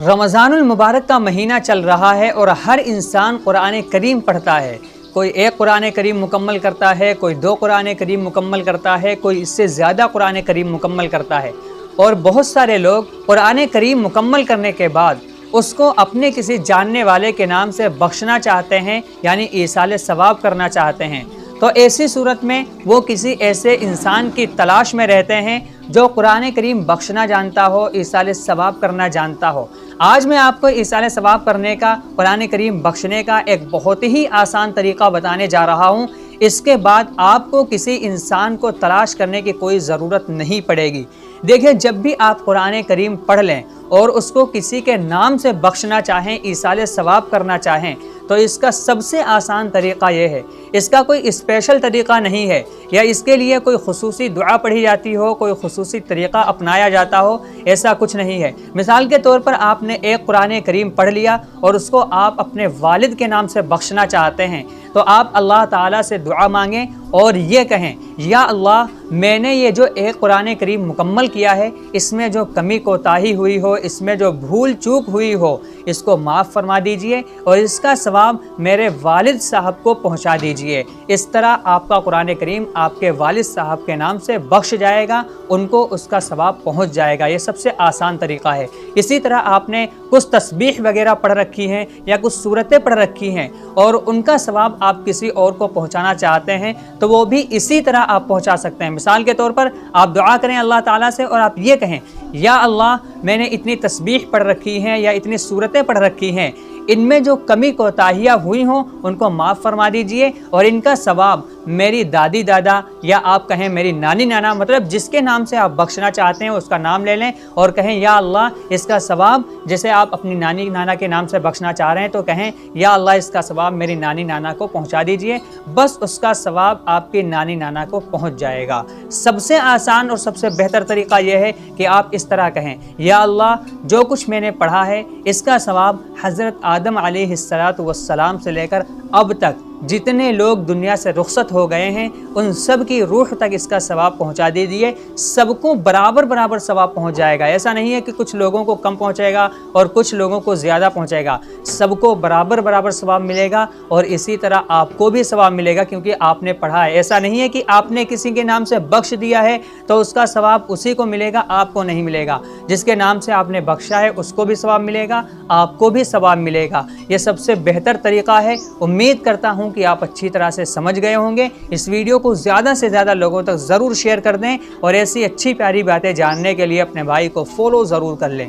رمضان المبارک کا مہینہ چل رہا ہے اور ہر انسان قرآن کریم پڑھتا ہے۔ کوئی ایک قرآن کریم مکمل کرتا ہے، کوئی 2 قرآن کریم مکمل کرتا ہے، کوئی اس سے زیادہ قرآن کریم مکمل کرتا ہے، اور بہت سارے لوگ قرآن کریم مکمل کرنے کے بعد اس کو اپنے کسی جاننے والے کے نام سے بخشنا چاہتے ہیں، یعنی ایصال ثواب کرنا چاہتے ہیں۔ تو ایسی صورت میں وہ کسی ایسے انسان کی تلاش میں رہتے ہیں جو قرآن کریم بخشنا جانتا ہو، ایصال ثواب کرنا جانتا ہو۔ آج میں آپ کو ایصال ثواب کرنے کا، قرآن کریم بخشنے کا ایک بہت ہی آسان طریقہ بتانے جا رہا ہوں۔ اس کے بعد آپ کو کسی انسان کو تلاش کرنے کی کوئی ضرورت نہیں پڑے گی۔ دیکھیں، جب بھی آپ قرآن کریم پڑھ لیں اور اس کو کسی کے نام سے بخشنا چاہیں، ایصال ثواب کرنا چاہیں، تو اس کا سب سے آسان طریقہ یہ ہے۔ اس کا کوئی اسپیشل طریقہ نہیں ہے، یا اس کے لیے کوئی خصوصی دعا پڑھی جاتی ہو، کوئی خصوصی طریقہ اپنایا جاتا ہو، ایسا کچھ نہیں ہے۔ مثال کے طور پر آپ نے ایک قرآن کریم پڑھ لیا اور اس کو آپ اپنے والد کے نام سے بخشنا چاہتے ہیں، تو آپ اللہ تعالیٰ سے دعا مانگیں اور یہ کہیں، یا اللہ، میں نے یہ جو ایک قرآن کریم مکمل کیا ہے، اس میں جو کمی کوتاہی ہوئی ہو، اس میں جو بھول چوک ہوئی ہو، اس کو معاف فرما دیجئے اور اس کا ثواب میرے والد صاحب کو پہنچا دیجئے۔ اس طرح آپ کا قرآن کریم آپ کے والد صاحب کے نام سے بخش جائے گا، ان کو اس کا ثواب پہنچ جائے گا۔ یہ سب سے آسان طریقہ ہے۔ اسی طرح آپ نے کچھ تسبیح وغیرہ پڑھ رکھی ہیں یا کچھ سورتیں پڑھ رکھی ہیں اور ان کا ثواب آپ کسی اور کو پہنچانا چاہتے ہیں، تو وہ بھی اسی طرح آپ پہنچا سکتے ہیں۔ مثال کے طور پر آپ دعا کریں اللہ تعالیٰ سے اور آپ یہ کہیں، یا اللہ، میں نے اتنی تسبیح پڑھ رکھی ہیں یا اتنی سورتیں پڑھ رکھی ہیں، ان میں جو کمی کوتاہیاں ہوئی ہوں ان کو معاف فرما دیجئے، اور ان کا ثواب میری دادی دادا، یا آپ کہیں میری نانی نانا، مطلب جس کے نام سے آپ بخشنا چاہتے ہیں اس کا نام لے لیں اور کہیں، یا اللہ، اس کا ثواب، جیسے آپ اپنی نانی نانا کے نام سے بخشنا چاہ رہے ہیں تو کہیں، یا اللہ، اس کا ثواب میری نانی نانا کو پہنچا دیجئے۔ بس اس کا ثواب آپ کی نانی نانا کو پہنچ جائے گا۔ سب سے آسان اور سب سے بہتر طریقہ یہ ہے کہ آپ اس طرح کہیں، یا اللہ، جو کچھ میں نے پڑھا ہے اس کا ثواب حضرت آدم علیہ السلام سے لے کر اب تک جتنے لوگ دنیا سے رخصت ہو گئے ہیں ان سب کی روح تک اس کا ثواب پہنچا دیجئے۔ سب کو برابر برابر ثواب پہنچ جائے گا۔ ایسا نہیں ہے کہ کچھ لوگوں کو کم پہنچے گا اور کچھ لوگوں کو زیادہ پہنچے گا، سب کو برابر برابر ثواب ملے گا، اور اسی طرح آپ کو بھی ثواب ملے گا کیونکہ آپ نے پڑھا ہے۔ ایسا نہیں ہے کہ آپ نے کسی کے نام سے بخش دیا ہے تو اس کا ثواب اسی کو ملے گا، آپ کو نہیں ملے گا۔ جس کے نام سے آپ نے بخشا ہے اس کو بھی ثواب ملے گا، آپ کو بھی ثواب ملے گا۔ یہ سب سے بہتر طریقہ ہے۔ امید کرتا ہوں کہ آپ اچھی طرح سے سمجھ گئے ہوں گے۔ اس ویڈیو کو زیادہ سے زیادہ لوگوں تک ضرور شیئر کر دیں، اور ایسی اچھی پیاری باتیں جاننے کے لیے اپنے بھائی کو فالو ضرور کر لیں۔